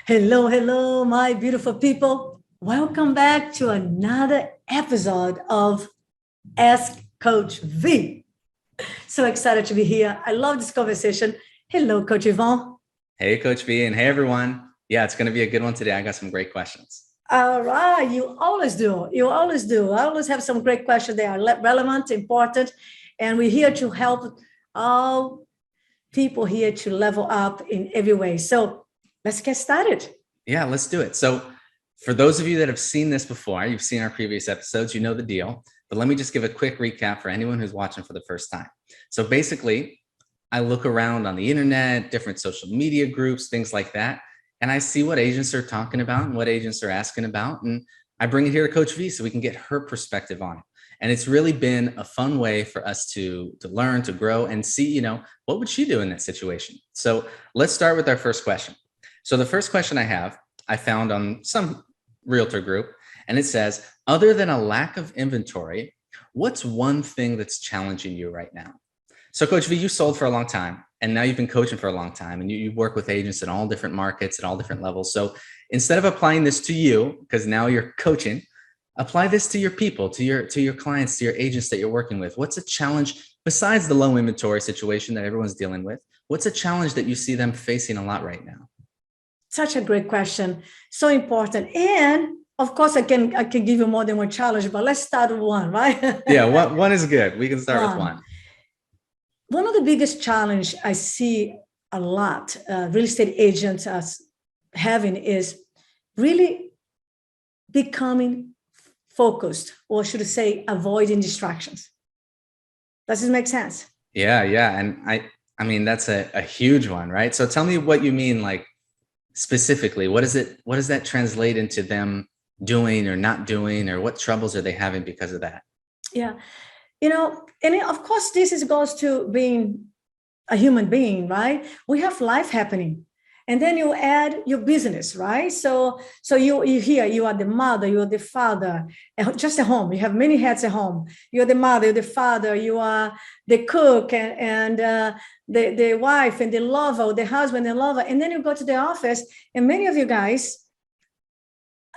Hello, hello, my beautiful people. Welcome back to another episode of Ask Coach V. So excited to be here. I love this conversation. Hello, Coach Ivon. Hey, Coach V, and hey, everyone. Yeah, it's going to be a good one today. I got some great questions. All right, you always do. You always do. I always have some great questions. They are relevant, important, and we're here to help all people here to level up in every way. So let's get started. Yeah, let's do it. So, for those of you that have seen this before, you've seen our previous episodes, you know the deal. But let me just give a quick recap for anyone who's watching for the first time. So, basically, I look around on the internet, different social media groups, things like that, and I see what agents are talking about and what agents are asking about. And I bring it here to Coach V so we can get her perspective on it. And it's really been a fun way for us to learn, to grow, and see, what would she do in that situation? So let's start with our first question. So the first question I found on some realtor group, and it says, other than a lack of inventory, what's one thing that's challenging you right now? So Coach V, you sold for a long time, and now you've been coaching for a long time, and you work with agents in all different markets at all different levels. So instead of applying this to you, because now you're coaching, apply this to your people, to your clients, to your agents that you're working with. What's a challenge besides the low inventory situation that everyone's dealing with? What's a challenge that you see them facing a lot right now? Such a great question. So important. And of course, I can give you more than one challenge, but let's start with one, right? Yeah, one is good. We can start with one. One of the biggest challenge I see a lot real estate agents as having is really becoming focused, or should I say, avoiding distractions. Does this make sense? Yeah. And I mean, that's a huge one, right? So tell me what you mean, like specifically, what does that translate into them doing or not doing, or what troubles are they having because of that? Yeah. And of course, goes to being a human being, right? We have life happening. And then you add your business, right? So you here, you are the mother, you are the father, just at home. You have many hats at home. You're the mother, you're the father, you are the cook and the wife and the lover, the husband and lover. And then you go to the office, and many of you guys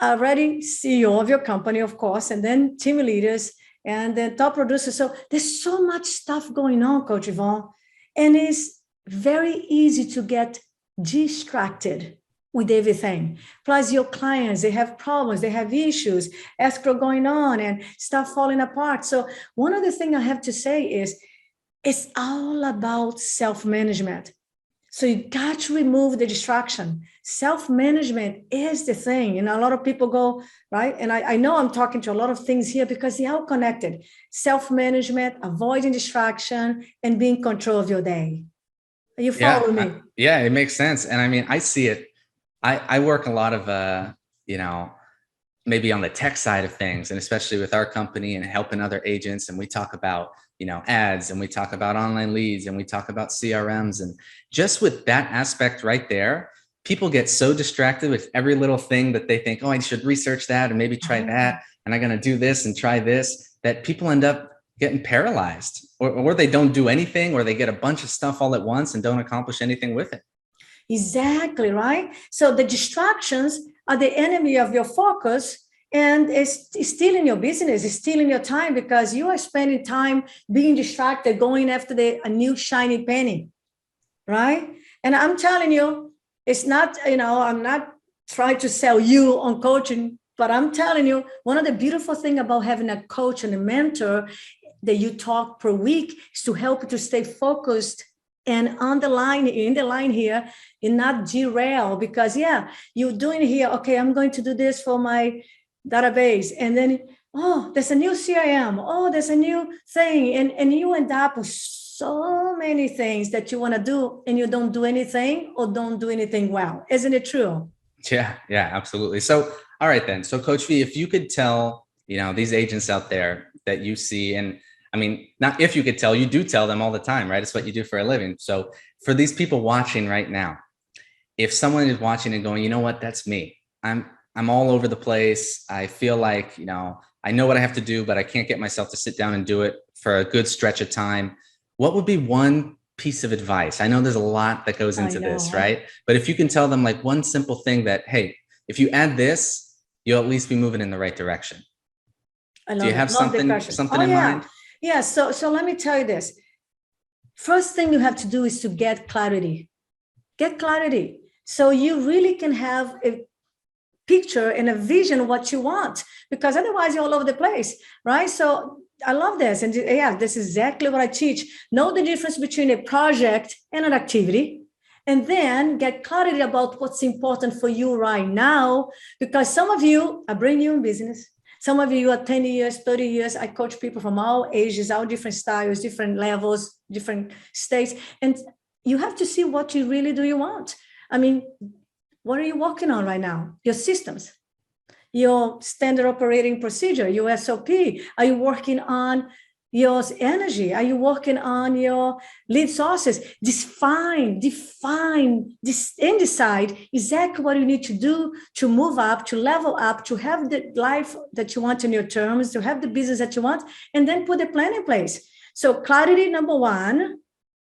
are already CEO of your company, of course, and then team leaders and the top producer. So there's so much stuff going on, Coach Ivon, and it's very easy to get distracted with everything. Plus your clients, they have problems, they have issues, escrow going on and stuff falling apart. So one of the things I have to say is it's all about self-management. So you got to remove the distraction. Self-management is the thing. And a lot of people go, right? And I know I'm talking to a lot of things here because they're all connected. Self-management, avoiding distraction, and being in control of your day. You follow me? Yeah, it makes sense. And I mean, I see it. I work a lot of, maybe on the tech side of things, and especially with our company and helping other agents. And we talk about, ads, and we talk about online leads, and we talk about CRMs. And just with that aspect right there, people get so distracted with every little thing that they think, oh, I should research that and maybe try that. And I'm going to do this and try this, that people end up getting paralyzed, or they don't do anything, or they get a bunch of stuff all at once and don't accomplish anything with it. Exactly, right? So the distractions are the enemy of your focus, and it's stealing your business, it's stealing your time, because you are spending time being distracted, going after a new shiny penny, right? And I'm telling you, it's not, I'm not trying to sell you on coaching, but I'm telling you, one of the beautiful things about having a coach and a mentor that you talk per week is to help you to stay focused and in the line here, and not derail, because you're doing here, okay, I'm going to do this for my database, and then there's a new CRM, there's a new thing, and you end up with so many things that you want to do, and you don't do anything, or don't do anything well. Isn't it true? Yeah, absolutely. So all right then, so Coach V, if you could tell these agents out there that you see, and I mean, not if you could tell, you do tell them all the time, right? It's what you do for a living. So for these people watching right now, if someone is watching and going, you know what, that's me. I'm all over the place. I feel like, I know what I have to do, but I can't get myself to sit down and do it for a good stretch of time. What would be one piece of advice? I know there's a lot that goes I into know, this, right? right? But if you can tell them like one simple thing that, hey, if you add this, you'll at least be moving in the right direction. I Do you love it. have Love the something, question. something Oh in yeah. mind? Yeah. So let me tell you this. First thing you have to do is to get clarity. Get clarity. So you really can have a picture and a vision what you want, because otherwise you're all over the place, right? So I love this. And yeah, this is exactly what I teach. Know the difference between a project and an activity, and then get clarity about what's important for you right now. Because some of you, I bring you in business. Some of you are 10 years, 30 years. I coach people from all ages, all different styles, different levels, different states. And you have to see what you really do you want. I mean, what are you working on right now? Your systems, your standard operating procedure, your SOP. Are you working on your energy? Are you working on your lead sources? Define, and decide exactly what you need to do to move up, to level up, to have the life that you want in your terms, to have the business that you want, and then put a plan in place. So clarity, number one,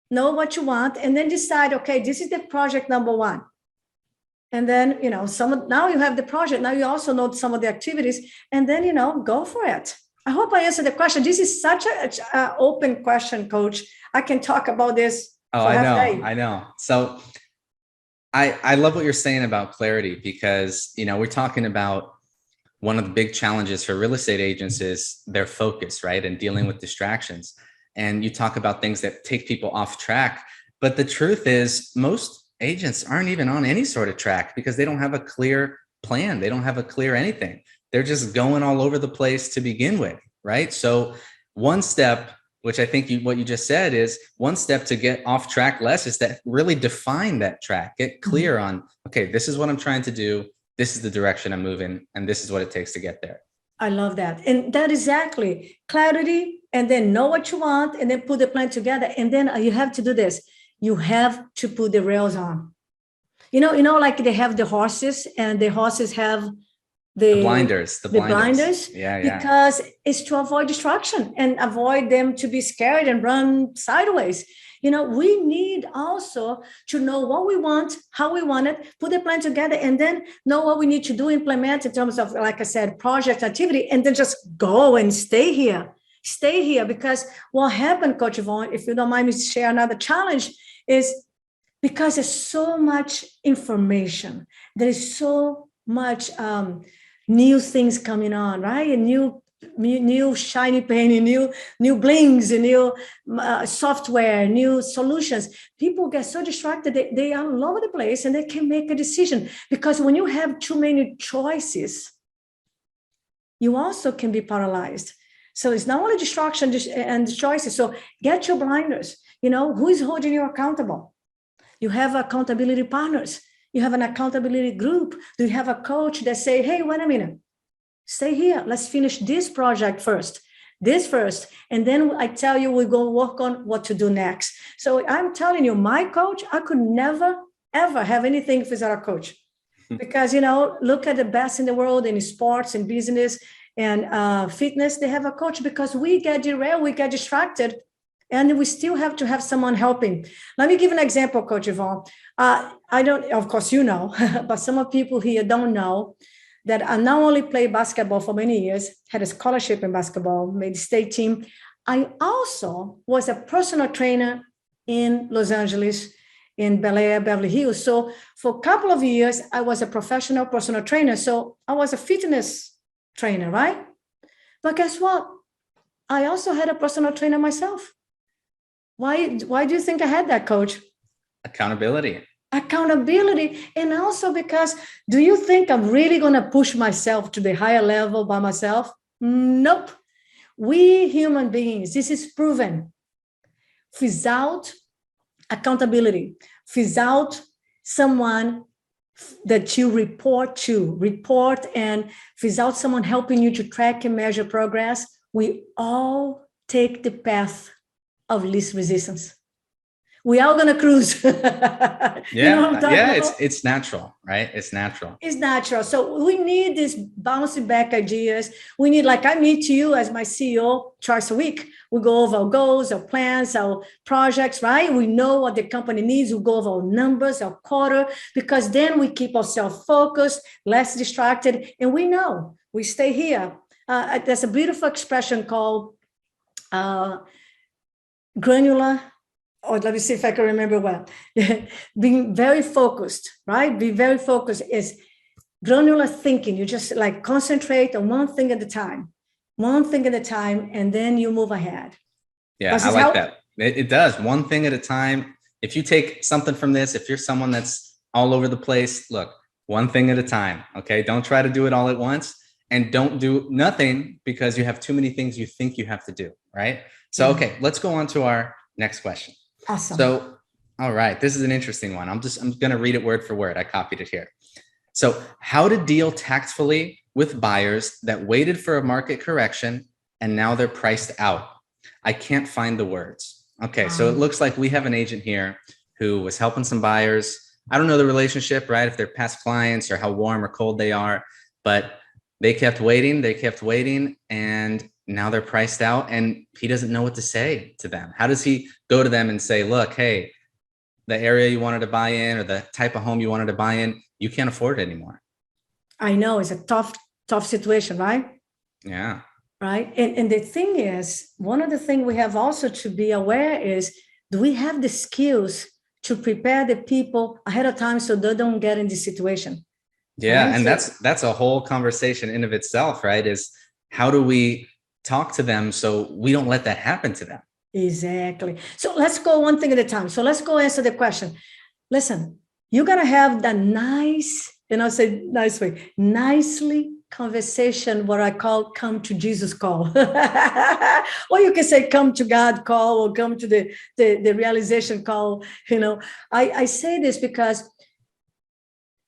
know what you want, and then decide, okay, this is the project number one. And then, now you have the project. Now you also know some of the activities, and then, go for it. I hope I answered the question. This is such a open question, Coach. I can talk about this Oh, for I half know. day. I know. So I love what you're saying about clarity, because, we're talking about one of the big challenges for real estate agents is their focus, right? And dealing with distractions. And you talk about things that take people off track. But the truth is, most agents aren't even on any sort of track because they don't have a clear plan. They don't have a clear anything. They're just going all over the place to begin with, right? So one step, which I think what you just said is one step to get off track less, is that really define that track, get clear on, okay, this is what I'm trying to do. This is the direction I'm moving, and this is what it takes to get there. I love that. And that exactly clarity, and then know what you want, and then put the plan together. And then you have to do this. You have to put the rails on. Like they have the horses, and the horses have the blinders. Yeah. Because it's to avoid distraction and avoid them to be scared and run sideways. We need also to know what we want, how we want it, put the plan together, and then know what we need to do, implement in terms of, like I said, project activity, and then just go and stay here. Stay here, because what happened, Coach Ivon, if you don't mind me to share another challenge, is because there's so much information, there is so much new things coming on, right? And new shiny penny, new blings, and new software, new solutions. People get so distracted, they are all over the place, and they can't make a decision. Because when you have too many choices, you also can be paralyzed. So it's not only distraction and choices. So get your blinders. Who is holding you accountable? You have accountability partners. You have an accountability group. Do you have a coach that say, hey, wait a minute, stay here. Let's finish this project first. And then I tell you, we go work on what to do next. So I'm telling you, my coach, I could never, ever have anything without a coach. Because, look at the best in the world in sports and business and fitness. They have a coach, because we get derailed, we get distracted, and we still have to have someone helping. Let me give an example, Coach Ivon. I don't, of course, but some of people here don't know that I not only played basketball for many years, had a scholarship in basketball, made the state team. I also was a personal trainer in Los Angeles, in Bel Air, Beverly Hills. So for a couple of years, I was a professional personal trainer. So I was a fitness trainer, right? But guess what? I also had a personal trainer myself. Why do you think I had that, Coach? Accountability. And also because, do you think I'm really going to push myself to the higher level by myself? Nope. We human beings, this is proven, without accountability, without someone that you report, and without someone helping you to track and measure progress, we all take the path of least resistance. We are gonna cruise. You know what I'm talking Yeah, about? it's natural, right? It's natural. It's natural. So we need these bouncing back ideas. We need, like I meet you as my CEO twice a week. We go over our goals, our plans, our projects, right? We know what the company needs. We go over our numbers, our quarter, because then we keep ourselves focused, less distracted, and we know we stay here. There's a beautiful expression called granular, or let me see if I can remember well. Being very focused, right? Be very focused is granular thinking. You just like concentrate on one thing at a time, and then you move ahead. Yeah, Does I this like help? that. It does one thing at a time. If you take something from this, if you're someone that's all over the place, look, one thing at a time. Okay. Don't try to do it all at once, and don't do nothing because you have too many things you think you have to do. Right. So, Yeah. okay, let's go on to our next question. Awesome. So, all right, this is an interesting one. I'm going to read it word for word. I copied it here. So, how to deal tactfully with buyers that waited for a market correction and now they're priced out. I can't find the words. Okay, so it looks like we have an agent here who was helping some buyers. I don't know the relationship, right? If they're past clients or how warm or cold they are, but they kept waiting, and now they're priced out, and he doesn't know what to say to them. How does he go to them and say, look, hey, the area you wanted to buy in or the type of home you wanted to buy in, you can't afford it anymore. I know it's a tough situation, right? Yeah. Right. And the thing is, one of the things we have also to be aware is, do we have the skills to prepare the people ahead of time so they don't get in this situation? Yeah. Right? And So, that's a whole conversation in of itself, right? Is how do we talk to them so we don't let that happen to them? exactly. So let's go one thing at a time. So let's go answer the question. Listen, you're gonna have the nice, and I'll say nice way, nicely conversation, what I call come to Jesus call. Or you can say come to God call, or come to the realization call. I say this because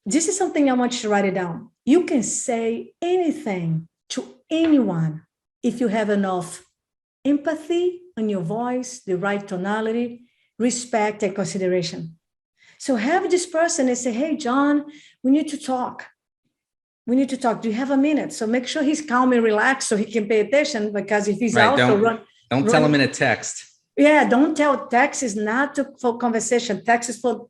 this is something I want you to write it down. You can say anything to anyone if you have enough empathy in your voice, the right tonality, respect, and consideration. So have this person and say, hey, John, we need to talk. We need to talk. Do you have a minute? So make sure he's calm and relaxed so he can pay attention, because if he's Right. also Don't tell him in a text. Yeah, don't tell. Text is not for conversation. Text is for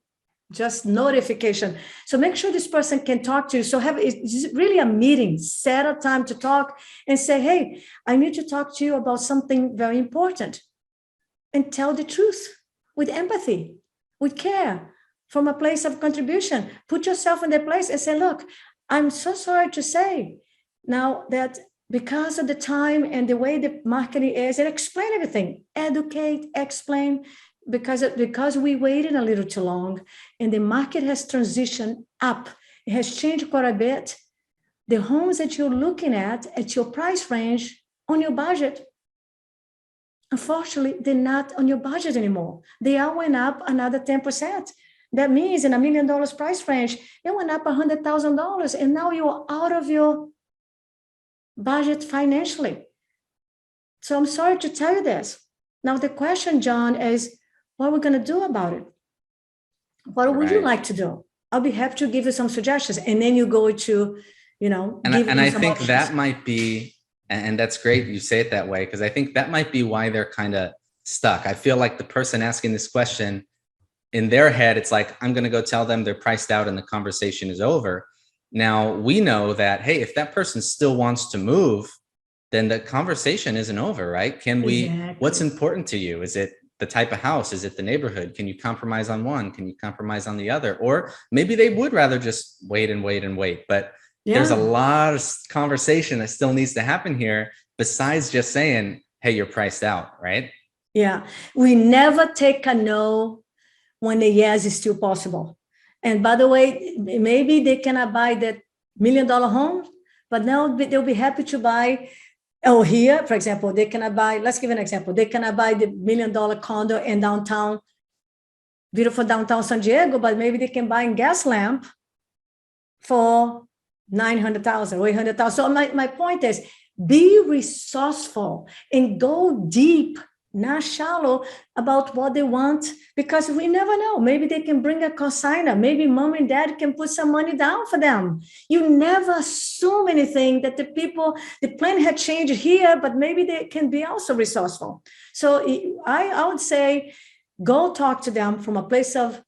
just notification. So make sure this person can talk to you. So it's really a meeting. Set a time to talk and say, hey, I need to talk to you about something very important. And tell the truth with empathy, with care, from a place of contribution. Put yourself in their place and say, look, I'm so sorry to say now that because of the time and the way the marketing is, and explain everything, educate, explain, because we waited a little too long and the market has transitioned up. It has changed quite a bit. The homes that you're looking at your price range, on your budget, unfortunately, they're not on your budget anymore. They all went up another 10%. That means in $1 million price range, it went up $100,000, and now you're out of your budget financially. So I'm sorry to tell you this. Now the question, John, is what are we going to do about it? What would you like to do? I'll be happy to give you some suggestions, and then you go to, and I think options. That might be, and that's great you say it that way, because I think that might be why they're kind of stuck. I feel like the person asking this question, in their head, it's like, I'm going to go tell them they're priced out and the conversation is over. Now we know that, hey, if that person still wants to move, then the conversation isn't over, right? Can we, what's important to you? Is it the type of house? Is it the neighborhood? Can you compromise on one? Can you compromise on the other? Or maybe they would rather just wait and wait and wait. But there's a lot of conversation that still needs to happen here besides just saying, hey, you're priced out, right? Yeah. We never take a no when the yes is still possible. And by the way, maybe they cannot buy that $1 million home, but now they'll be happy to buy. Oh, here, for example, they cannot buy, let's give an example. They cannot buy the $1 million condo in downtown, beautiful downtown San Diego, but maybe they can buy in Gaslamp for 900,000 or 800,000. So my point is, be resourceful and go deep not shallow about what they want, because we never know. Maybe they can bring a consignor. Maybe mom and dad can put some money down for them. You never assume anything that the plan had changed here, but maybe they can be also resourceful. So I would say go talk to them from a place of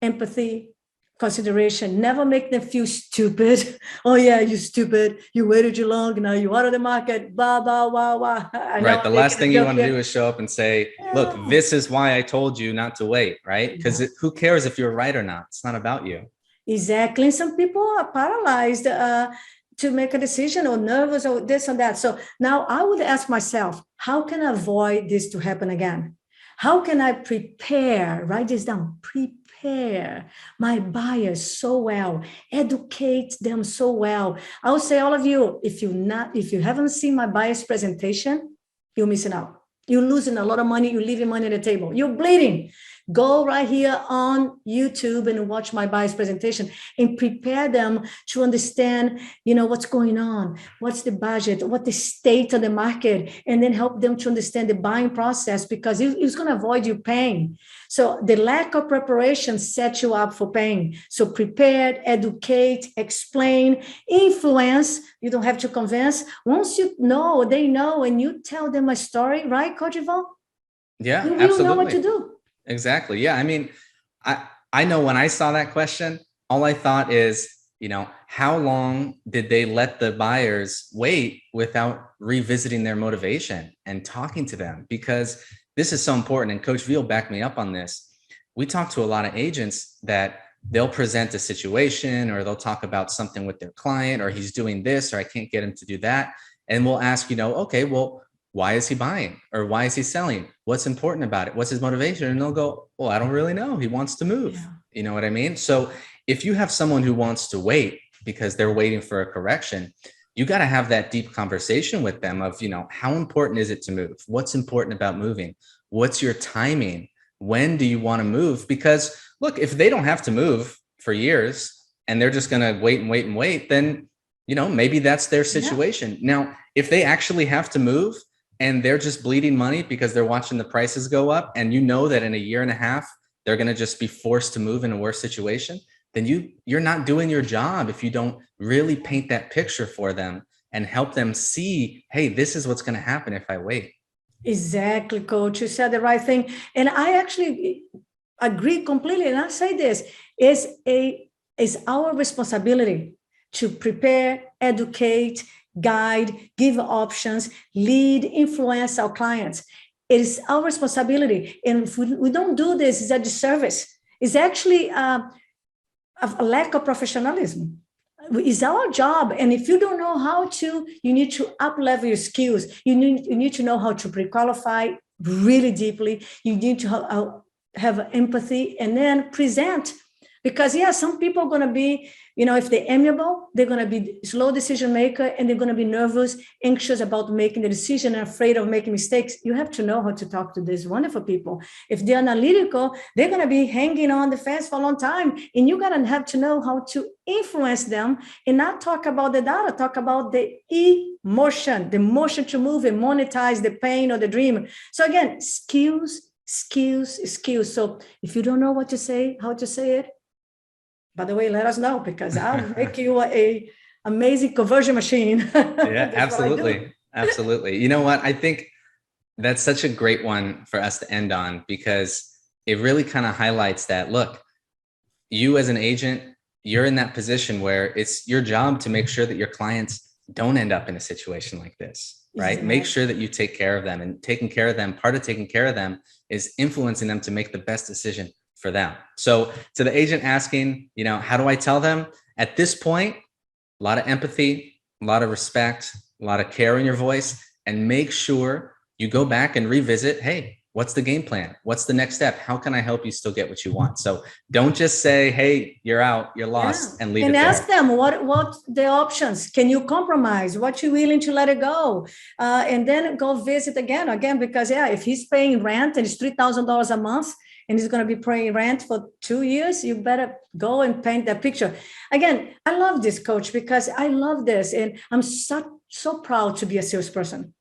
empathy, consideration. Never make them feel stupid. Oh yeah, you stupid. You waited too long. Now you're out of the market. Blah blah blah blah. Right. The last thing you want to do is show up and say, "Look, this is why I told you not to wait." Right? Because who cares if you're right or not? It's not about you. Exactly. Some people are paralyzed to make a decision, or nervous, or this and that. So now I would ask myself, how can I avoid this to happen again? How can I prepare? Write this down. Prepare my buyers so well, educate them so well. I would say, all of you, if you haven't seen my buyers presentation, you're missing out. You're losing a lot of money. You're leaving money on the table. You're bleeding. Go right here on YouTube and watch my buyers presentation and prepare them to understand, what's going on, what's the budget, what the state of the market, and then help them to understand the buying process, because it's going to avoid you paying. So the lack of preparation sets you up for paying. So prepare, educate, explain, influence. You don't have to convince. Once you know, they know, and you tell them a story, right, Coach Ivon? Yeah, you absolutely. know what to do. Exactly. Yeah. I mean, I know when I saw that question, all I thought is, how long did they let the buyers wait without revisiting their motivation and talking to them? Because this is so important. And Coach V will back me up on this. We talk to a lot of agents that they'll present a situation, or they'll talk about something with their client, or he's doing this, or I can't get him to do that. And we'll ask, okay, well, why is he buying, or why is he selling? What's important about it? What's his motivation? And they'll go, well, I don't really know. He wants to move. Yeah. You know what I mean? So if you have someone who wants to wait because they're waiting for a correction, you got to have that deep conversation with them of, how important is it to move? What's important about moving? What's your timing? When do you want to move? Because look, if they don't have to move for years and they're just going to wait and wait and wait, then, maybe that's their situation. Yeah. Now, if they actually have to move, and they're just bleeding money because they're watching the prices go up, and that in a year and a half, they're going to just be forced to move in a worse situation, then you're not doing your job if you don't really paint that picture for them and help them see, hey, this is what's going to happen if I wait. Exactly, Coach. You said the right thing. And I actually agree completely. And I say this is our responsibility to prepare, educate, guide, give options, lead, influence our clients. It is our responsibility. And if we don't do this, it's a disservice. It's actually a lack of professionalism. It's our job. And if you don't know how to, you need to up-level your skills. You need to know how to pre-qualify really deeply. You need to have empathy, and then present. Because some people are going to be, if they're amiable, they're going to be slow decision maker, and they're going to be nervous, anxious about making the decision, and afraid of making mistakes. You have to know how to talk to these wonderful people. If they're analytical, they're going to be hanging on the fence for a long time. And you got to have to know how to influence them and not talk about the data, talk about the emotion, the motion to move and monetize the pain or the dream. So again, skills. So if you don't know what to say, how to say it, by the way, let us know, because I'll make you a amazing conversion machine. Yeah, absolutely. Absolutely. You know what? I think that's such a great one for us to end on, because it really kind of highlights that, look, you as an agent, you're in that position where it's your job to make sure that your clients don't end up in a situation like this, right? Exactly. Make sure that you take care of them, and taking care of them, part of taking care of them is influencing them to make the best decision for them. So to the agent asking, how do I tell them? At this point, a lot of empathy, a lot of respect, a lot of care in your voice, and make sure you go back and revisit, hey, what's the game plan? What's the next step? How can I help you still get what you want? So don't just say, hey, you're out, you're lost, and leave it there. And ask them what the options. Can you compromise? What you willing to let it go? And then go visit again, because if he's paying rent and it's $3,000 a month, and he's going to be paying rent for 2 years, you better go and paint that picture. Again, I love this, Coach, because I love this. And I'm so proud to be a salesperson.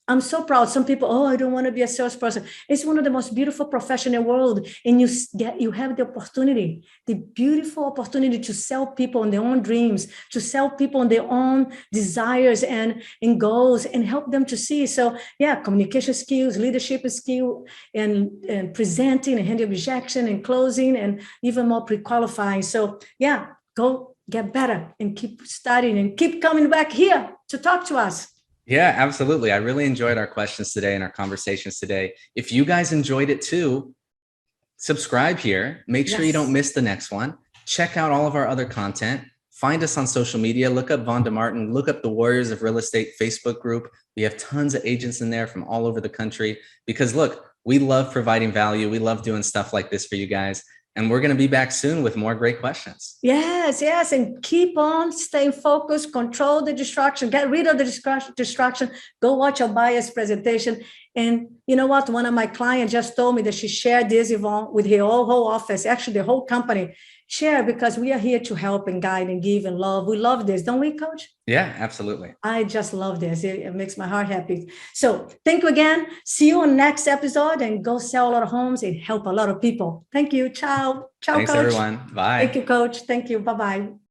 I'm so proud. Some people, oh, I don't want to be a salesperson. It's one of the most beautiful professions in the world. And you have the opportunity, the beautiful opportunity to sell people on their own dreams, to sell people on their own desires and goals and help them to see. So yeah, communication skills, leadership skill, and presenting and handling rejection and closing and even more pre-qualifying. So yeah, go get better and keep studying and keep coming back here to talk to us. Yeah, absolutely. I really enjoyed our questions today and our conversations today. If you guys enjoyed it too, subscribe here. Make sure you don't miss the next one. Check out all of our other content. Find us on social media. Look up Von DeMartin. Look up the Warriors of Real Estate Facebook group. We have tons of agents in there from all over the country because look, we love providing value. We love doing stuff like this for you guys. And we're going to be back soon with more great questions. Yes, yes. And keep on staying focused, control the distraction, get rid of the distraction, go watch our buyer's presentation. And you know what? One of my clients just told me that she shared this, Ivon, with her whole office, actually the whole company. Share because we are here to help and guide and give and love. We love this, don't we, Coach? Yeah, absolutely. I just love this. It makes my heart happy. So thank you again. See you on next episode and go sell a lot of homes and help a lot of people. Thank you. Ciao. Ciao, Thanks, Coach. everyone. Bye. Thank you, Coach. Thank you. Bye-bye.